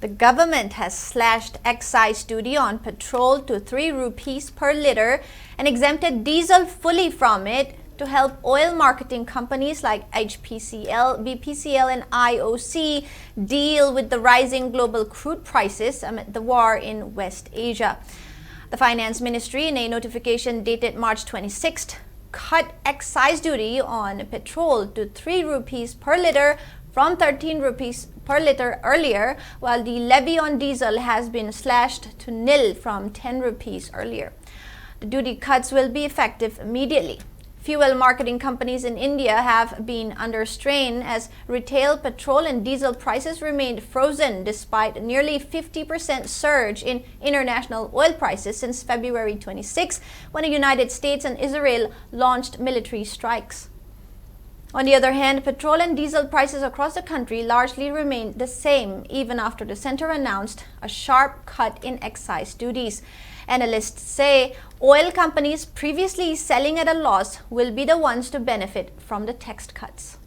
The government has slashed excise duty on petrol to 3 rupees per litre and exempted diesel fully from it to help oil marketing companies like HPCL, BPCL and IOC deal with the rising global crude prices amid the war in West Asia. The Finance Ministry, in a notification dated March 26th, cut excise duty on petrol to 3 rupees per litre from 13 rupees per litre earlier, while the levy on diesel has been slashed to nil from 10 rupees earlier. The duty cuts will be effective immediately. Fuel marketing companies in India have been under strain as retail petrol and diesel prices remained frozen despite nearly 50% surge in international oil prices since February 26, when the United States and Israel launched military strikes. On the other hand, petrol and diesel prices across the country largely remained the same even after the center announced a sharp cut in excise duties. Analysts say oil companies previously selling at a loss will be the ones to benefit from the tax cuts.